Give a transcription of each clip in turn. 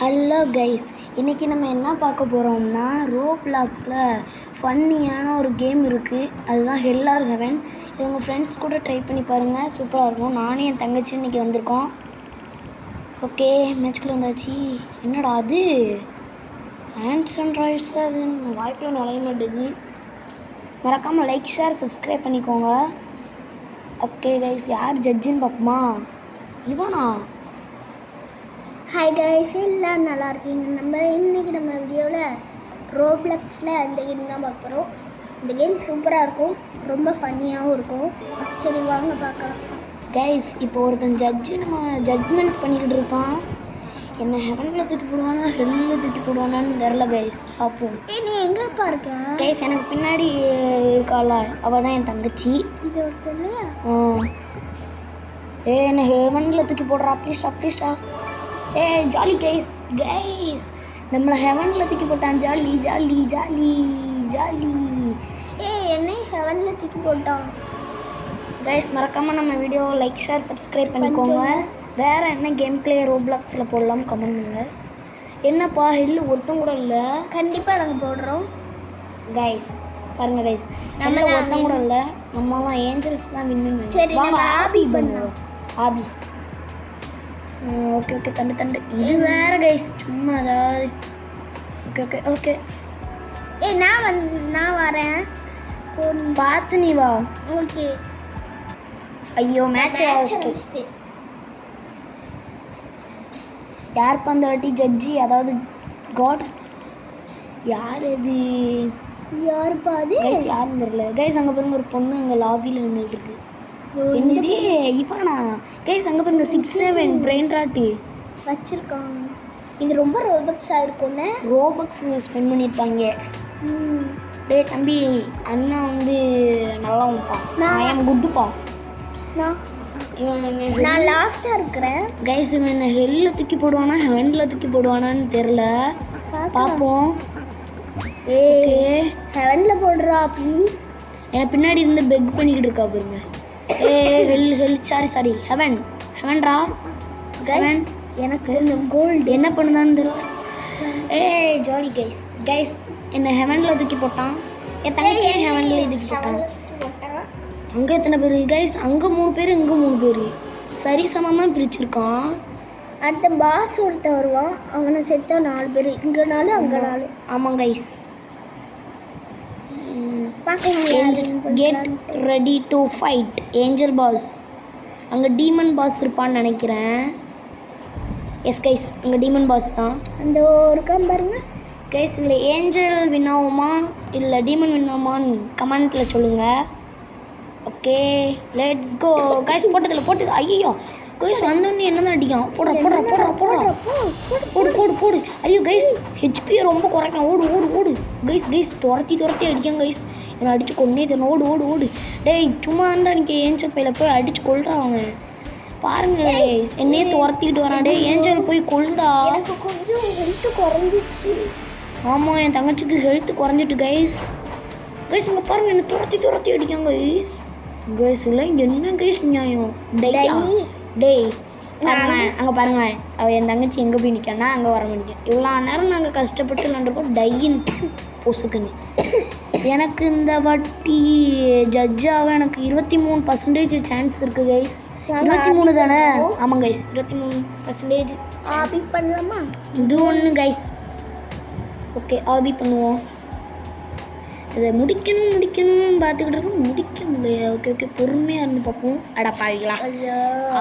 Hello guys, இன்றைக்கி நம்ம என்ன பார்க்க போகிறோம்னா ரோப்ளாக்ஸில் ஃபன்னியான ஒரு கேம் இருக்குது. அதுதான் ஹெல் ஆர் ஹெவன். இது உங்கள் ஃப்ரெண்ட்ஸ் கூட ட்ரை பண்ணி பாருங்கள், சூப்பராக இருக்கும். நானும் என் தங்கச்சி இன்றைக்கி வந்திருக்கோம். ஓகே, மேட்ச்குள்ளே வந்தாச்சு. என்னடா அது ஹேண்ட்ஸ் அண்ட் ரைட்ஸ் தான், அது வாய்க்குள்ள நுழைய மாட்டேங்குது. மறக்காமல் லைக் ஷேர் சப்ஸ்கிரைப் பண்ணிக்கோங்க. ஓகே கைஸ், யார் ஜட்ஜின்னு பார்ப்போமா? இவனா? ஹாய் கைஸ், எல்லாம் நல்லா இருக்கீங்க. இன்றைக்கி நம்ம வீடியோவில் ரோப்ளக்ஸில் இந்த கேம் தான் பார்க்க போகிறோம். இந்த கேம் சூப்பராக இருக்கும், ரொம்ப ஃபன்னியாகவும் இருக்கும். சரி வாங்க பார்க்கலாம். கைஸ், இப்போ ஒருத்தன் நம்ம ஜட்ஜ்மெண்ட் பண்ணிக்கிட்டு இருக்கான். என்ன ஹெவனில் தூக்கி போடுவானா ஹெல்லில் தூக்கி போடுவானான்னு தெரில கைஸ், பார்ப்போம். நீ எங்கேப்பா இருக்க? கைஸ், எனக்கு பின்னாடி இருக்காளா, அவள் தான் என் தங்கச்சி. இது ஒருத்தர் இல்லையா? என்ன ஹெவனில் தூக்கி போடுறா, ப்ளீஸ்டா. ஜாலி கைஸ், நம்மளை ஹெவனில் தூக்கி போட்டான். ஜாலி. என்னை ஹெவனில் தூக்கி போட்டான். கைஸ், மறக்காமல் நம்ம வீடியோ லைக் ஷேர் சப்ஸ்கிரைப் பண்ணிக்கோங்க. வேறு என்ன கேம் பிளே ரோப்ளாக்ஸில் போடலாம் கமெண்ட் பண்ணுங்க. என்னப்பா ஹெல்லு ஒருத்தம் கூட இல்லை. கண்டிப்பாக நாங்கள் போடுறோம் கைஸ். பாருங்கள் கைஸ், நம்ம ஒருத்தம் கூட இல்லை. நம்மலாம் ஏஞ்சல்ஸ் தான் வின் பண்ணுவோம். சரி, ஆபி பண்ணுவோம். ஆபி. ஓகே தண்டு. இது வேறு கைஸ், சும்மா அதாவது. ஓகே. நான் வரேன், பார்த்து நீ வா. ஓகே. ஐயோ, மேட்ச் ஆகிட்டு. யாருப்பா அந்த வாட்டி ஜட்ஜி, அதாவது காட்? யார் அது? யாருப்பா அது? கைஸ், யாருன்னு தெரியல. கைஸ், அங்கே பாருங்க, ஒரு பொண்ணு அங்கே லாபியில் நின்றுட்டு இருக்கு. என்னது இவானா? கைஸ், அங்கே பாருங்க 6-7 பிரெயின் ராட்டு வச்சிருக்காங்க. இது ரொம்ப ரோபக்ஸாக இருக்கும்ல. ரோபக்ஸ் ஸ்பெண்ட் பண்ணியிருப்பாங்க. டேய் தம்பி, அண்ணா வந்து நல்லா வைப்பான். நான் என் குட்டுப்பா. நான் லாஸ்ட்டாக இருக்கிறேன். கைஸ், இவன் என்ன ஹெல்லில் தூக்கி போடுவானா ஹெவனில் தூக்கி போடுவானான்னு தெரில, பார்ப்போம். ஹெவனில் போடுறா ப்ளீஸ். என் பின்னாடி இருந்து பெக் பண்ணிக்கிட்டு இருக்கா பாருங்க. ஹெல் சாரி ஹெவன்ரா. எனக்கு கோல்டு என்ன பண்ணுதான்னு தெரியல. ஜாலி கைஸ், என்ன ஹெவனில் தூக்கி போட்டான். என் தங்கச்சி ஹெவனில் தூக்கி போட்டான். அங்கே எத்தனை பேர் கைஸ்? அங்கே 3 பேர், இங்கே 3 பேர். சரி சமமாக பிரிச்சிருக்கான். அடுத்த பாஸ் ஒருத்தன் வருவான், அவனை செத்தா 4 பேர். இங்கே 4 அங்கே 4. ஆமாம் guys. Get ready to fight angel boss. அங்கே டீமன் பாஸ் இருப்பான்னு நினைக்கிறேன். எஸ் கைஸ், அங்கே டீமன் பாஸ் தான். அந்த ஒரு பாருங்க கைஸ், இதில் ஏஞ்சல் வின் ஆகுமா இல்லை டீமன் வின் ஆகுமான்னு கமெண்ட்டில் சொல்லுங்கள். Okay, let's go guys. போட்டது ஐயோ கைஸ், வந்தோடனே என்ன தான் அடிக்கான். போடு. ஐயோ கைஸ், ஹெச்பியை ரொம்ப குறைக்கும். ஓடு கைஸ். துரத்தி அடிக்கான் கைஸ். என்னை அடித்து கொண்டே தரணும். ஓடு. டேய், சும்மா இருந்தா எனக்கு ஏஞ்சல் பையில போய் அடித்து கொள்றா அவன். பாருங்க கைஸ், என்னையே துரத்திக்கிட்டு வரான். டே ஏஞ்சல் போய் கொள்டா. எனக்கு கொஞ்சம் ஹெல்த்து குறைஞ்சிச்சு. ஆமாம், என் தங்கச்சிக்கு ஹெல்த்து குறைஞ்சிட்டு கைஸ். இங்கே பாருங்க, என்னை துரத்தி அடிக்காங்க கைஸ். இல்லை என்ன கைஸ் நியாயம்? டேய் பாருங்க, அங்கே பாருங்க, அவள் என் தங்கச்சி எங்கே போய் நிற்கான்னா அங்கே வர மாட்டேன். இவ்வளோ நேரம் நாங்கள் கஷ்டப்பட்டு விளாண்டுருக்கோம். டையின்ட்டு பொசுக்குன்னு. எனக்கு இந்த வாட்டி ஜட்ஜாக எனக்கு 23% சான்ஸ் இருக்குது கைஸ். 23 தானே? ஆமாம் கைஸ், 23% ஆபி பண்ணலாமா? இது ஒன்று கைஸ். ஓகே, ஆபி பண்ணுவோம். இதை முடிக்கணும் பார்த்துக்கிட்டு இருக்கோம், முடிக்க முடியாது. ஓகே, பொறுமையாக இருந்து பார்ப்போம். அடா பாவிக்கலாம்,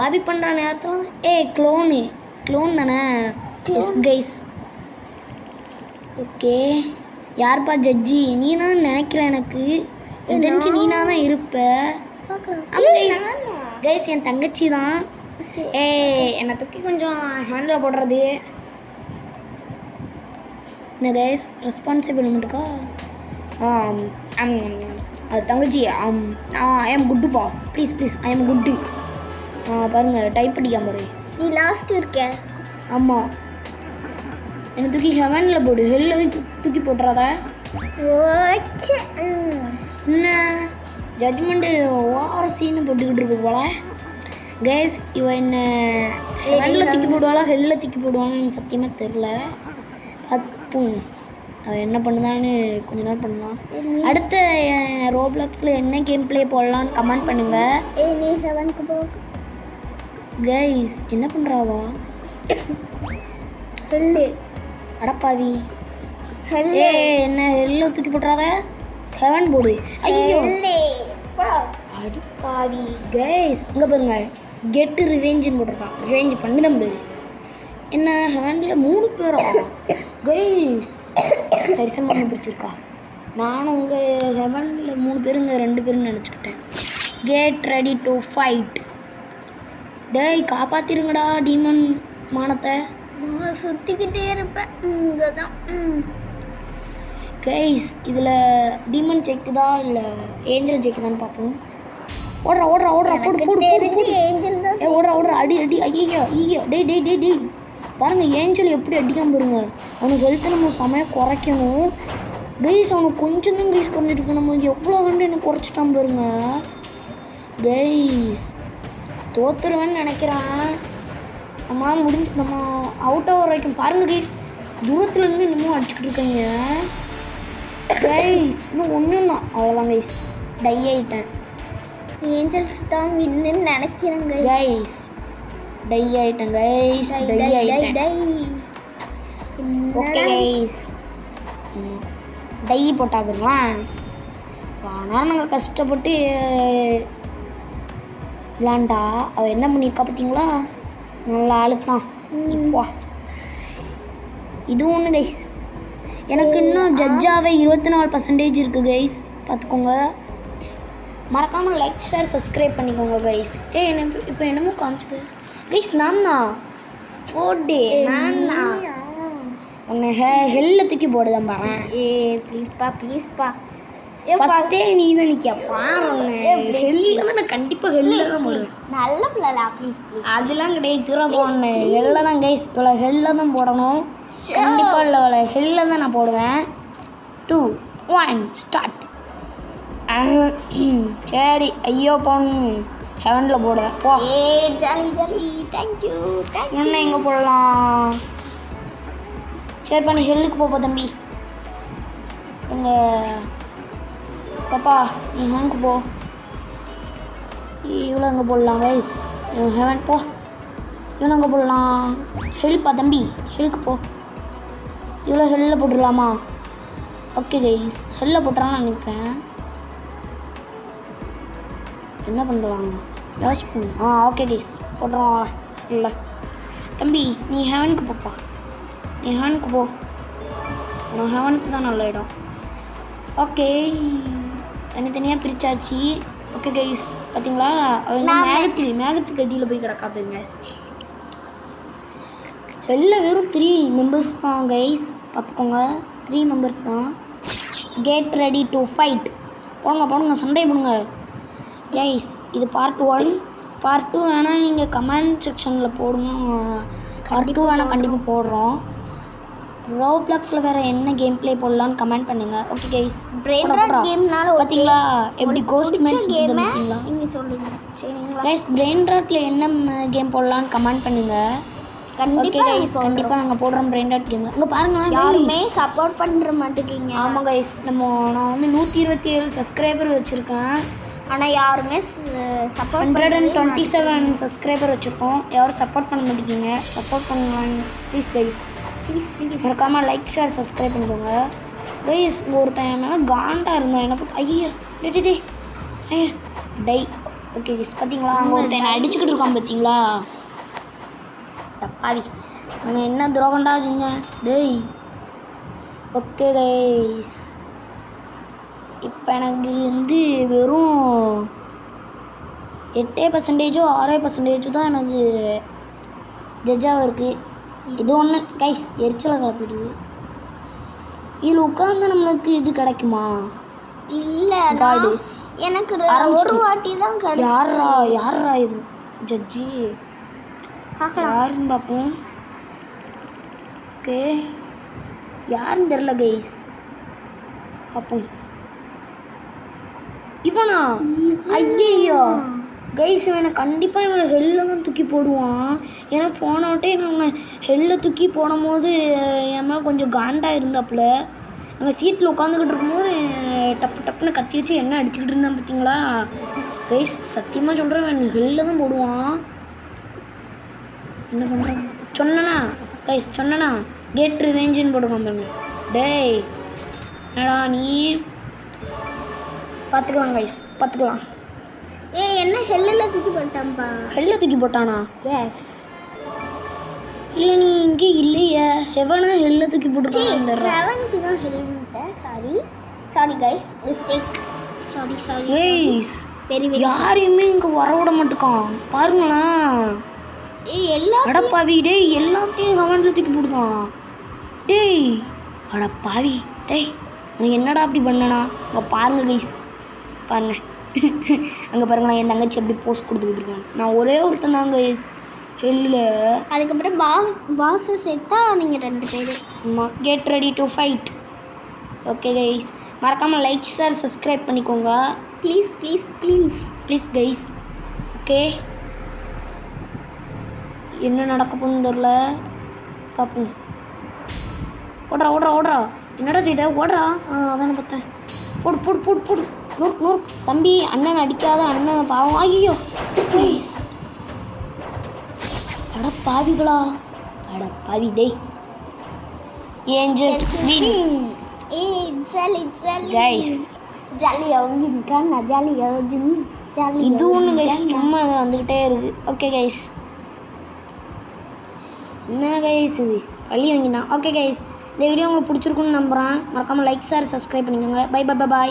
ஆபி பண்ணுற நேரத்தில் க்ளோன் தானே? S guys. ஓகே, யார்ப்பா ஜட்ஜி? நீனா நினைக்கிறேன், எனக்கு தெரிஞ்சு நீனா தான் இருப்ப. ஆமாம் கைஸ், என் தங்கச்சி தான். என்னை தூக்கி கொஞ்சம் ஹேண்டில் போடுறது என்ன கைஸ்? ரெஸ்பான்சிபிள் இருக்கா? அது தங்கச்சி. ஐ எம் குட்டுப்பா, ப்ளீஸ் ஐ எம் குட்டு. பாருங்கள், டைப் அடிக்காம பாரு. நீ லாஸ்ட் இருக்க. ஆமாம், என்னை தூக்கி ஹெவனில் போடு, ஹெல்லில் தூக்கி போட்டுறாத. ஓகே, என்ன ஜட்ஜ்மெண்ட்டு ஓஆர்சின்னு போட்டுக்கிட்டு இருக்கு போல கைஸ். இவன் என்ன ஹெவனில் தூக்கி போடுவாளா ஹெல்லில் தூக்கி போடுவான்னு எனக்கு சத்தியமாக தெரில. பார்ப்போம் அவள் என்ன பண்ணுதான்னு கொஞ்ச நேரம் பண்ணலாம். அடுத்த ரோப்ளாக்ஸில் என்ன கேம் ப்ளே போடலான்னு கமெண்ட் பண்ணுங்கள். நீ ஹெவனுக்கு போ கைஸ். என்ன பண்ணுறாவா? ஹெல்லு அடப்பாவி. ஹெல்லு என்ன ஹெல்லில் தூக்கி போட்டுறாத, ஹெவன் போடு. ஐயோ அடிப்பாவி. கைஸ் இங்கே பாருங்க, கெட்டு ரிவெஞ்சுன்னு போட்டிருக்கான். ரிவெஞ்ச் பண்ணி தான் முடியுது. என்ன ஹெவனில் 3 பேரா கைஸ்? சரிசமாக பிடிச்சிருக்கா. நானும் உங்கள் ஹெவனில் 3 பேருங்க 2 பேருன்னு நினச்சிக்கிட்டேன். Get ready to fight. டேய் காப்பாற்றிருங்கடா டீமன் மானத்தை. நான் சுற்றிக்கிட்டே இருப்பேன் இங்கே தான். கைஸ் இதில் டீமன் ஜெயிக்குதா இல்லை ஏஞ்சல் ஜெயிக்குதான்னு பார்ப்போம். ஓடுறா ஓடுறா ஓடுறா போடு போடு போடு. ஏஞ்சல் தான். ஓடுறா ஓடுறா அடி அடி. ஐயோ ஐயோ டேய் டேய் டேய் டேய் பாருங்க, ஏஞ்சல் எப்படி அடிக்காம பாருங்க. அவனுக்கு ஹெல்த்தை நம்ம செமையாக குறைக்கணும். கைஸ் அவனுக்கு கொஞ்சம் தான் கைஸ் குறைஞ்சிட்டு நம்ம எவ்வளோ கண்டு எனக்கு குறைச்சிட்டான் பாருங்க. கைஸ் தோத்துருவேன்னு நினைக்கிறான். நம்ம நம்ம அவுட் ஆகிற வரைக்கும் பாருங்க கைஸ். தூரத்தில் இருந்து இன்னமும் அடிச்சுக்கிட்டு இருக்கீங்க கைஸ். இன்னும் ஒன்றும் தான், அவ்வளோதான் கைஸ். டை ஆகிட்டேன். ஏஞ்சல்ஸ் தான் வின்னுன்னு நினைக்கிறேன் கைஸ். டை ஆகிட்டேன் கைஸ். டை ஆகிட்டேன். ஓகே கைஸ், டை போட்டா போடுவான். ஆனால் நாங்கள் கஷ்டப்பட்டு விளாண்டா அவள் என்ன பண்ணியிருக்கா பார்த்தீங்களா? நல்லா ஆளுத்தான். இப்போ இது ஒன்று கைஸ், எனக்கு இன்னும் ஜட்ஜாகவே 24% இருக்குது கைஸ். பார்த்துக்கோங்க. மறக்காமல் லைக் ஷேர் சப்ஸ்கிரைப் பண்ணிக்கோங்க கைஸ். எனக்கு இப்போ என்னமோ காமிச்சது கைஸ். நான் தான் போட்டே, நான் தான் உன்னை ஹெல்ல தூக்கி போடுதான் பாரு. ப்ளீஸ்ப்பா ப்ளீஸ்ப்பா. ஃபஸ்ட்டே நீ தான் நிற்கப்பா. ஹெல்லில் தான் நான் கண்டிப்பாக ஹெல்லில் தான் போடுவேன். நல்ல பிள்ளைலா ப்ளீஸ் ப்ளீஸ். அதெல்லாம் கிடையாது. தூர போடணும் ஹெல்லில் தான் கைஸ். இவ்வளோ ஹெல்லில் தான் போடணும் கண்டிப்பாக. இல்லை இவ்வளோ ஹெல்லில் தான் நான் போடுவேன். 2 1 ஸ்டார்ட். சரி ஐயோ பொண்ணு ஹெவனில் போடுவேன். போ. Jolly jolly. Thank you thank you. என்ன எங்கே போடலாம்? சரி பண்ண ஹெல்லுக்கு போப்பா தம்பி. எங்கள் பாப்பா நீ ஹெவனுக்கு போ. இவ்வளோ அங்கே போடலாம் கைஸ். ஹெவன் போ. இவ்வளோ அங்கே போடலாம். ஹெல்ப்பா தம்பி, ஹெல்லுக்கு போ. இவ்வளோ ஹெல்லில் போட்டுடலாமா? ஓகே கைஸ், ஹெல்லில் போட்டுறான்னு நினைக்கிறேன். என்ன பண்ணலாம் யோசிப்போம். ஓகே கைஸ் போட்டுறோம். இல்லை தம்பி நீ ஹெவனுக்கு போப்பா. நீ ஹெவனுக்கு போ. நான் ஹெவனுக்கு தான் நல்ல இடம். ஓகே தனித்தனியாக பிரித்தாச்சு. ஓகே கைஸ் பார்த்தீங்களா? மேகத்துக்கு அடியில் போய் கிடக்கா போயிருங்க. எல்லாம் வெறும் 3 மெம்பர்ஸ் தான் கைஸ். பார்த்துக்கோங்க 3 மெம்பர்ஸ் தான். Get ready to fight. போடுங்க சண்டை போடுங்க கைஸ். இது பார்ட் 1. பார்ட் 2 வேணால் நீங்கள் கமெண்ட் செக்ஷனில் போடுங்க. பார்ட் 2 வேணால் கண்டிப்பாக போடுறோம். ரோப்ளாக்ஸில் வேறு என்ன கேம் ப்ளே போடலான்னு கமெண்ட் பண்ணுங்கள். Okay guys. பார்த்தீங்களா எப்படி கோஸ்ட் மேட்ச் பார்த்தீங்களா? நீங்கள் சொல்லுங்கள் சரிங்களா கைஸ். பிரெயின் ராட்டில் என்ன கேம் போடலான்னு கமெண்ட் பண்ணுங்கள். ஓகே கைஸ் கண்டிப்பாக நாங்கள் போடுறோம் பிரெயின் ராட் கேம். இங்கே பாருங்களேன் யாருமே சப்போர்ட் பண்ணுற மாட்டேங்கிங்க. ஆமாம் கைஸ். நான் வந்து 127 சப்ஸ்கிரைபர் வச்சுருக்கேன். ஆனால் யாருமே சப்போர்ட் 127 சப்ஸ்கிரைபர் வச்சுருக்கோம். யாரும் சப்போர்ட் பண்ண மாட்டேங்கிங்க. சப்போர்ட் பண்ணுவாங்க ப்ளீஸ் கைஸ். ப்ளீஸ் மறக்காமல் லைக் ஷேர் சப்ஸ்கிரைப் பண்ணிக்கோங்க கைஸ். ஒருத்தன் மேலே காண்டாக இருந்தேன் என்ன போட்டு. ஐயா டே ஐயா டை. ஓகே கைஸ் பார்த்தீங்களா அங்கே ஒருத்தன் என்னை அடிச்சுக்கிட்டு இருக்கான் பார்த்தீங்களா? தப்பாவி நான் என்ன துரோகண்டா செஞ்சேன் டேய். ஓகே கைஸ் இப்போ எனக்கு வந்து வெறும் 8% 6% தான் எனக்கு ஜட்ஜாக இருக்குது. இது ஒன்று கைஸ் எரிச்சலை கிளப்பிடுது. இதில் உட்காந்து நம்மளுக்கு இது கிடைக்குமா? இல்லை காடு எனக்கு ஒரு வாட்டி தான் கிடைக்கும். யாரா இது ஜட்ஜி? யாருன்னு பார்ப்போம். ஓகே யாருன்னு தெரில கைஸ். பார்ப்போம். இவனா? ஐயோ கைஸ் இவனை கண்டிப்பாக இவனை ஹெல்லில் தான் தூக்கி போடுவான். ஏன்னா போன வாட்டி நான் ஹெல்லில் தூக்கி போடும் போது என் மேலே கொஞ்சம் காண்டாக இருந்தாப்புல. அங்கே சீட்டில் உட்காந்துக்கிட்டு இருக்கும்போது டப்பு டப்புன்னு கத்தி வச்சு என்ன அடிச்சுக்கிட்டு இருந்தான் பார்த்தீங்களா கைஸ். சத்தியமாக சொல்கிறேன் இவன் ஹெல்லில் தான் போடுவான். என்ன பண்ணுறான் சொன்னனா கைஸ், சொன்னனா கெட் ரிவெஞ்சுன்னு போடுவான் பாருங்க. டேய் என்னடா நீ பார்த்துக்கலாம் கைஸ், பார்த்துக்கலாம். என்ன ஹெல்லில் தூக்கி போட்டான்ப்பா? ஹெல்லில் தூக்கி போட்டானா? எஸ். இல்லை நீ இங்கே இல்லையே. ஹெவனா ஹெல்லில் தூக்கி போட்டுருக்கான். ஹெவனுக்கு தான் ஹெல்லிட்டேன். Sorry guys, mistake. சாரி ஏய்ஸ் வெரி யாரையுமே இங்கே வர விட மாட்டேக்கான் பாருங்களேன். அடப்பாவி டேய், எல்லாத்தையும் ஹெவனில் தூக்கி போடுதான். டேய் அடப்பாவி டேய், உனக்கு என்னடா அப்படி பண்ணனா? அங்கே பாருங்க கைஸ், பாருங்க அங்கே பாருங்களேன் என் தங்கச்சி எப்படி போஸ்ட் கொடுத்துக்கிட்டு இருக்காங்க. நான் ஒரே ஒருத்தன் தான் கைஸ் ஹெல்லில். அதுக்கப்புறம் பாஸை சேர்த்தா நீங்கள் 2 பேர். ஆமாம், get ready to fight. Okay guys, மறக்காமல் லைக் ஷேர் சப்ஸ்கிரைப் பண்ணிக்கோங்க ப்ளீஸ் கைஸ். ஓகே, என்ன நடக்க போகுதுன்னு தெரில, பார்ப்போம். ஓடுறா என்னடா செய்த? ஓடுறா. அதானே பார்த்தேன். போடு நூறு தம்பி, அண்ணன் அடிக்காத, அண்ணன் பாவம். ஐயோ கைஸ், அடப்பாவிகளா, அடப்பாவி டேய். Angeles win. கைஸ் இது ஒன்று கைஸ், சும்மா அது வந்துக்கிட்டே இருக்குது. ஓகே கைஸ், என்ன கைஸ் இது பள்ளி வாங்கினா. ஓகே கைஸ், இந்த வீடியோ உங்களுக்கு பிடிச்சிருக்குன்னு நம்புகிறேன். மறக்காமல் லைக் ஷேர் சப்ஸ்கிரைப் பண்ணிக்கோங்க. பை.